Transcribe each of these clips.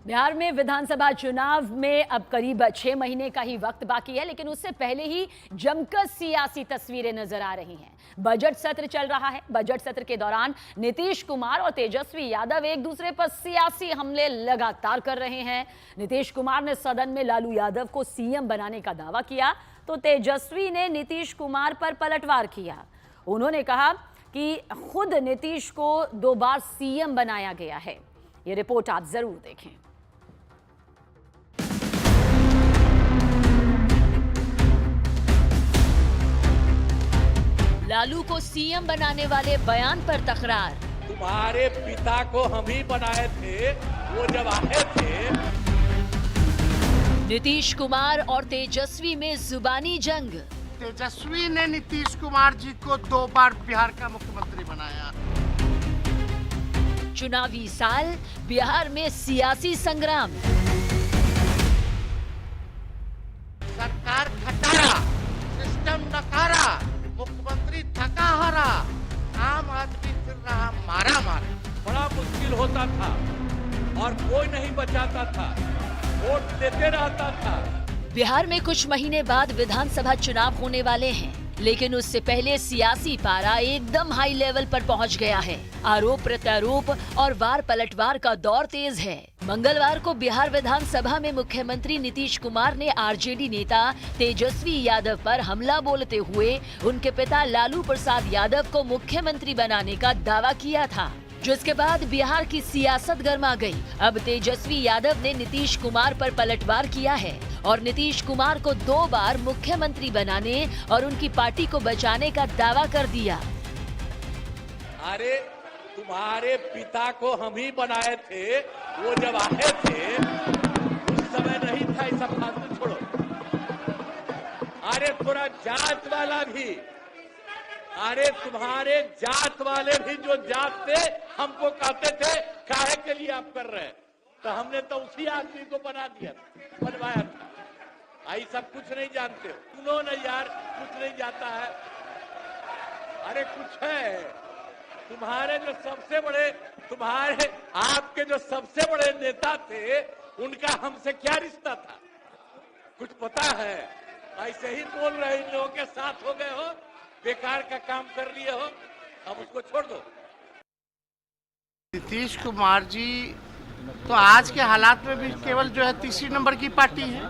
बिहार में विधानसभा चुनाव में अब करीब 6 महीने का ही वक्त बाकी है, लेकिन उससे पहले ही जमकर सियासी तस्वीरें नजर आ रही हैं। बजट सत्र चल रहा है। बजट सत्र के दौरान नीतीश कुमार और तेजस्वी यादव एक दूसरे पर सियासी हमले लगातार कर रहे हैं। नीतीश कुमार ने सदन में लालू यादव को सीएम बनाने का दावा किया, तो तेजस्वी ने नीतीश कुमार पर पलटवार किया। उन्होंने कहा कि खुद नीतीश को 2 बार सीएम बनाया गया है। ये रिपोर्ट आप जरूर देखें। लालू को सीएम बनाने वाले बयान पर तकरार। तुम्हारे पिता को हम ही बनाए थे, वो जब आए थे। नीतीश कुमार और तेजस्वी में जुबानी जंग। तेजस्वी ने नीतीश कुमार जी को 2 बार बिहार का मुख्यमंत्री बनाया। चुनावी साल, बिहार में सियासी संग्राम। सरकार खटारा, सिस्टम नकारा, मुख्यमंत्री थका हारा, आम आदमी फिर रहा मारा मारा। बड़ा मुश्किल होता था और कोई नहीं बचाता था, वोट देते रहता था। बिहार में कुछ महीने बाद विधानसभा चुनाव होने वाले हैं, लेकिन उससे पहले सियासी पारा एकदम हाई लेवल पर पहुंच गया है। आरोप प्रत्यारोप और वार पलटवार का दौर तेज है। मंगलवार को बिहार विधानसभा में मुख्यमंत्री नीतीश कुमार ने आरजेडी नेता तेजस्वी यादव पर हमला बोलते हुए उनके पिता लालू प्रसाद यादव को मुख्यमंत्री बनाने का दावा किया था, जिसके बाद बिहार की सियासत गर्मा गई। अब तेजस्वी यादव ने नीतीश कुमार पर पलटवार किया है और नीतीश कुमार को 2 बार मुख्यमंत्री बनाने और उनकी पार्टी को बचाने का दावा कर दिया। अरे तुम्हारे पिता को हम ही बनाए थे, वो जब आए थे उस समय नहीं था। ये सब फालतू छोड़ो। अरे थोड़ा जात वाला भी, अरे तुम्हारे जात वाले भी जो जात थे हमको कहते थे काहे के लिए आप कर रहे हैं, तो हमने तो उसी आदमी को बनवाया था। आई सब कुछ नहीं जानते हो, सुनो न यार, कुछ नहीं जाता है। अरे कुछ है। तुम्हारे जो सबसे बड़े, तुम्हारे आपके जो सबसे बड़े नेता थे, उनका हमसे क्या रिश्ता था, कुछ पता है? ऐसे ही बोल रहे, इन लोगों के साथ हो गए हो, बेकार का काम कर लिए हो, अब उसको छोड़ दो। नीतीश कुमार जी तो आज के हालात में भी केवल जो है तीसरी नंबर की पार्टी है।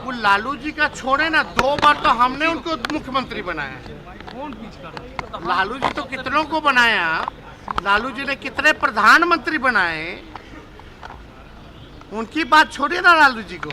वो लालू जी का छोड़े ना, 2 बार तो हमने उनको मुख्यमंत्री बनाया। लालू जी तो कितनों को बनाया, लालू जी ने कितने प्रधानमंत्री बनाए, उनकी बात छोड़िए ना लालू जी को।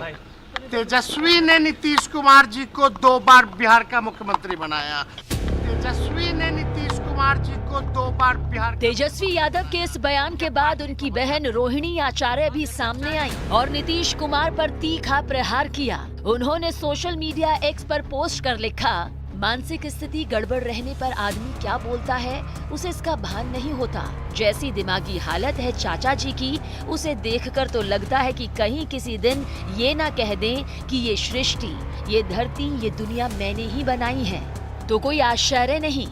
तेजस्वी ने नीतीश कुमार जी को 2 बार बिहार का मुख्यमंत्री बनाया। तेजस्वी ने नीतीश कुमार जी को 2 बार बिहार। तेजस्वी यादव के इस बयान के बाद उनकी बहन रोहिणी आचार्य भी सामने आई और नीतीश कुमार पर तीखा प्रहार किया। उन्होंने सोशल मीडिया एक्स पर पोस्ट कर लिखा, मानसिक स्थिति गड़बड़ रहने पर आदमी क्या बोलता है उसे इसका भान नहीं होता। जैसी दिमागी हालत है चाचा जी की, उसे देखकर तो लगता है कि कहीं किसी दिन ये ना कह दें कि ये सृष्टि, ये धरती, ये दुनिया मैंने ही बनाई है, तो कोई आश्चर्य नहीं।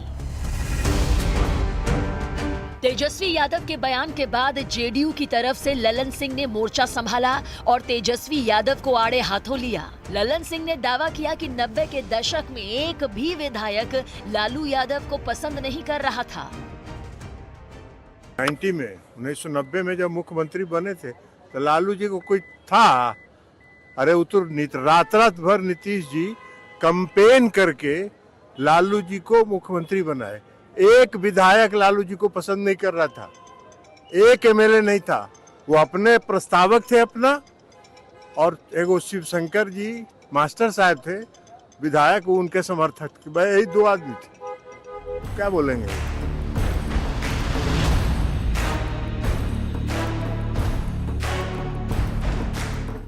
तेजस्वी यादव के बयान के बाद जेडीयू की तरफ से ललन सिंह ने मोर्चा संभाला और तेजस्वी यादव को आड़े हाथों लिया। ललन सिंह ने दावा किया कि 90 के दशक में एक भी विधायक लालू यादव को पसंद नहीं कर रहा था। 1990 में जब मुख्यमंत्री बने थे तो लालू जी को कोई था? अरे रात भर नीतीश जी कैंपेन करके लालू जी को मुख्यमंत्री बनाए। एक विधायक लालू जी को पसंद नहीं कर रहा था, एक एमएलए नहीं था। वो अपने प्रस्तावक थे अपना, और एगो शिव शंकर जी मास्टर साहब थे विधायक, वो उनके समर्थक। भाई यही 2 आदमी थे, क्या बोलेंगे।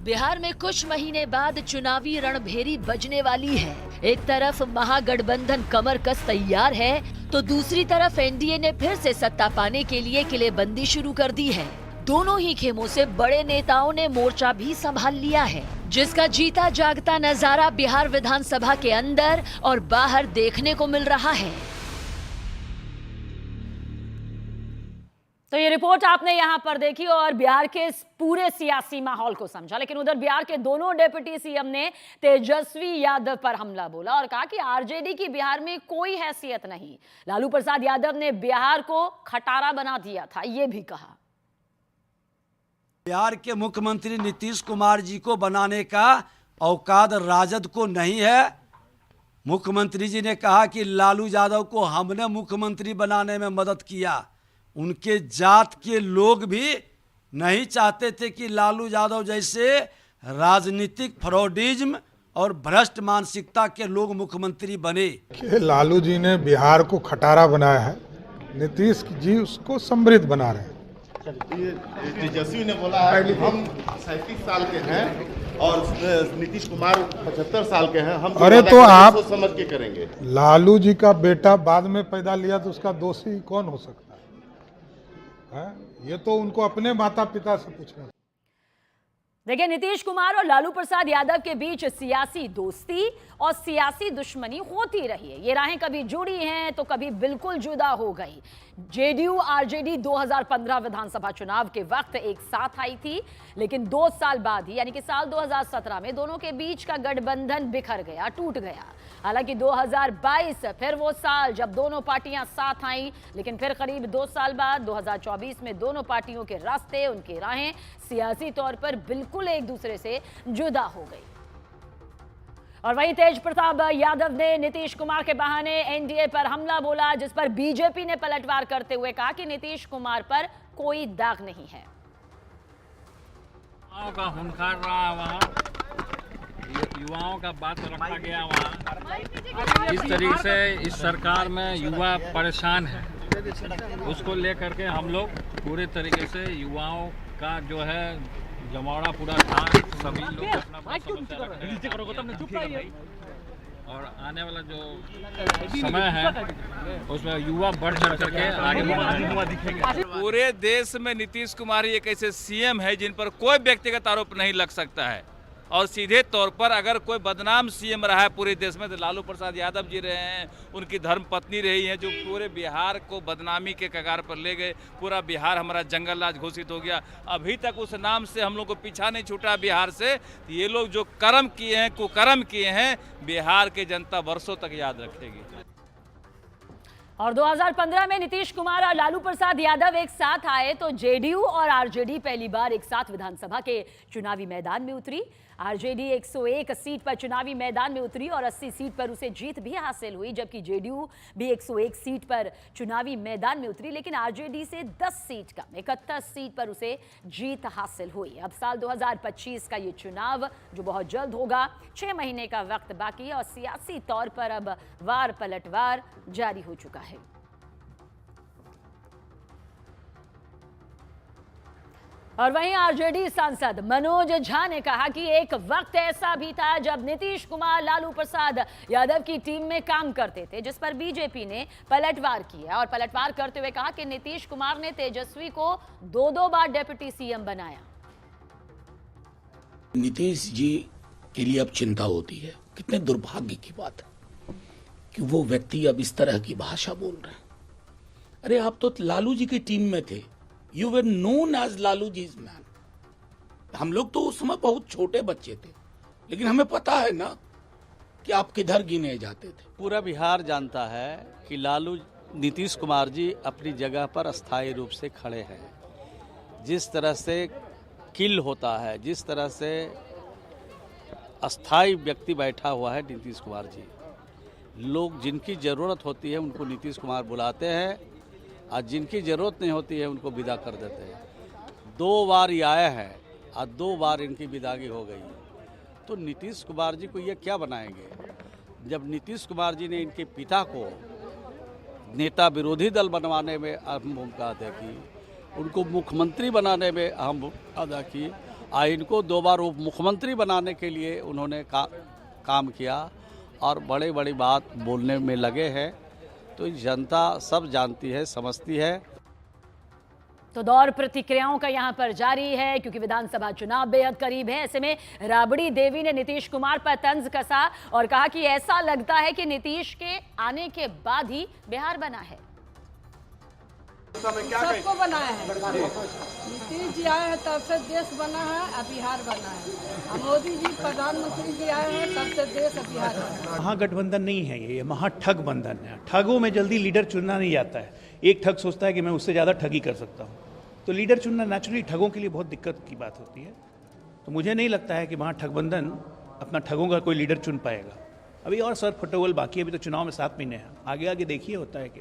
बिहार में कुछ महीने बाद चुनावी रणभेरी बजने वाली है। एक तरफ महागठबंधन कमर कस तैयार है, तो दूसरी तरफ एनडीए ने फिर से सत्ता पाने के लिए किलेबंदी शुरू कर दी है। दोनों ही खेमों से बड़े नेताओं ने मोर्चा भी संभाल लिया है, जिसका जीता जागता नजारा बिहार विधानसभा के अंदर और बाहर देखने को मिल रहा है। तो ये रिपोर्ट आपने यहां पर देखी और बिहार के इस पूरे सियासी माहौल को समझा, लेकिन उधर बिहार के दोनों डिप्टी सीएम ने तेजस्वी यादव पर हमला बोला और कहा कि आरजेडी की बिहार में कोई हैसियत नहीं। लालू प्रसाद यादव ने बिहार को खटारा बना दिया था, ये भी कहा। बिहार के मुख्यमंत्री नीतीश कुमार जी को बनाने का औकात राजद को नहीं है। मुख्यमंत्री जी ने कहा कि लालू यादव को हमने मुख्यमंत्री बनाने में मदद किया। उनके जात के लोग भी नहीं चाहते थे कि लालू यादव जैसे राजनीतिक फ्रॉडिज्म और भ्रष्ट मानसिकता के लोग मुख्यमंत्री बने। लालू जी ने बिहार को खटारा बनाया है, नीतीश जी उसको समृद्ध बना रहे हैं। तेजस्वी ने बोला है कि हम 37 साल के हैं और नीतीश कुमार 75 साल के हैं, हम अरे तो आप सोच समझ के करेंगे। लालू जी का बेटा बाद में पैदा लिया तो उसका दोषी कौन हो सकता है? ये तो उनको अपने माता पिता से पूछना। देखिए, नीतीश कुमार और लालू प्रसाद यादव के बीच सियासी दोस्ती और सियासी दुश्मनी होती रही है। ये राहें कभी जुड़ी हैं तो कभी बिल्कुल जुदा हो गई। जेडीयू आरजेडी 2015 विधानसभा चुनाव के वक्त एक साथ आई थी, लेकिन 2 साल बाद ही यानी कि साल 2017 में दोनों के बीच का गठबंधन बिखर गया, टूट गया। हालांकि 2022 फिर वो साल जब दोनों पार्टियां साथ आईं, लेकिन फिर करीब 2 साल बाद 2024 में दोनों पार्टियों के रास्ते, उनकी राहें सियासी तौर पर बिल्कुल एक दूसरे से जुदा हो गई। और वहीं तेज प्रताप यादव ने नीतीश कुमार के बहाने एनडीए पर हमला बोला, जिस पर बीजेपी ने पलटवार करते हुए कहा कि नीतीश कुमार पर कोई दाग नहीं है। युवाओं का हुनकार रहा वहाँ, युवाओं का बात रखा गया वहाँ। इस तरीके से इस सरकार में युवा परेशान है, उसको लेकर के हम लोग पूरे तरीके से युवाओं का जो है जमावड़ा पूरा था। सभी लोग अपना समस्या और आने वाला जो समय है उसमें युवा बढ़ चढ़ करके आगे बढ़ेंगे। पूरे देश में नीतीश कुमार एक ऐसे सीएम है जिन पर कोई व्यक्तिगत आरोप नहीं लग सकता है, और सीधे तौर पर अगर कोई बदनाम सीएम रहा है पूरे देश में तो लालू प्रसाद यादव जी रहे हैं। उनकी धर्मपत्नी रही है, जो पूरे बिहार को बदनामी के कगार पर ले गए। पूरा बिहार हमारा जंगल राज घोषित हो गया। अभी तक उस नाम से हम लोग को पीछा नहीं छूटा बिहार से। ये लोग जो कर्म किए हैं, कुकर्म किए हैं, बिहार की जनता वर्षों तक याद रखेगी। और 2015 में नीतीश कुमार और लालू प्रसाद यादव एक साथ आए तो जेडीयू और आरजेडी पहली बार एक साथ विधानसभा के चुनावी मैदान में उतरी। आरजेडी 101 सीट पर चुनावी मैदान में उतरी और 80 सीट पर उसे जीत भी हासिल हुई, जबकि जेडीयू भी 101 सीट पर चुनावी मैदान में उतरी, लेकिन आरजेडी से 10 सीट कम 71 सीट पर उसे जीत हासिल हुई। अब साल 2025 का ये चुनाव जो बहुत जल्द होगा, 6 महीने का वक्त बाकी है और सियासी तौर पर अब वार पलटवार जारी हो चुका है। और वहीं आरजेडी सांसद मनोज झा ने कहा कि एक वक्त ऐसा भी था जब नीतीश कुमार लालू प्रसाद यादव की टीम में काम करते थे, जिस पर बीजेपी ने पलटवार किया और पलटवार करते हुए कहा कि नीतीश कुमार ने तेजस्वी को 2-2 बार डिप्टी सीएम बनाया। नीतीश जी के लिए अब चिंता होती है। कितने दुर्भाग्य की बात है कि वो व्यक्ति अब इस तरह की भाषा बोल रहे हैं। अरे आप तो लालू जी की टीम में थे, you were known as Lalu ji's man. हम लोग तो उस समय बहुत छोटे बच्चे थे, लेकिन हमें पता है ना कि आप किधर गिने जाते थे। पूरा बिहार जानता है कि लालू नीतीश कुमार जी अपनी जगह पर अस्थायी रूप से खड़े हैं। जिस तरह से किल होता है, जिस तरह से अस्थायी व्यक्ति बैठा हुआ है नीतीश कुमार जी, लोग जिनकी ज़रूरत होती है उनको नीतीश कुमार बुलाते हैं और जिनकी ज़रूरत नहीं होती है उनको विदा कर देते हैं। 2 बार ये आया है और 2 बार इनकी विदागी हो गई। तो नीतीश कुमार जी को ये क्या बनाएंगे? जब नीतीश कुमार जी ने इनके पिता को नेता विरोधी दल बनवाने में अहम भूमिका अदा की, उनको मुख्यमंत्री बनाने में अहम भूमिका अदा की और इनको 2 बार उप मुख्यमंत्री बनाने के लिए उन्होंने काम किया और बड़े बड़ी बात बोलने में लगे हैं, तो जनता सब जानती है, समझती है। तो दौर प्रतिक्रियाओं का यहां पर जारी है, क्योंकि विधानसभा चुनाव बेहद करीब है। ऐसे में राबड़ी देवी ने नीतीश कुमार पर तंज कसा और कहा कि ऐसा लगता है कि नीतीश के आने के बाद ही बिहार बना है। सबको बनाया है। नीतीश जी आए हैं तब से देश बना है, अब बिहार बना है। और मोदी जी प्रधानमंत्री जी आए हैं तब से देश अब बिहार बना है। महागठबंधन नहीं है ये महाठग बंधन है। ठगों में जल्दी लीडर चुनना नहीं आता है। एक ठग सोचता है कि मैं उससे ज़्यादा ठगी कर सकता हूँ, तो लीडर चुनना नेचुरली ठगों के लिए बहुत दिक्कत की बात होती है। तो मुझे नहीं लगता है कि महाठगबंधन अपना ठगों का कोई लीडर चुन पाएगा। अभी और सर फुटबॉल बाकी है, अभी तो चुनाव में 7 महीने हैं, आगे आगे देखिए होता है कि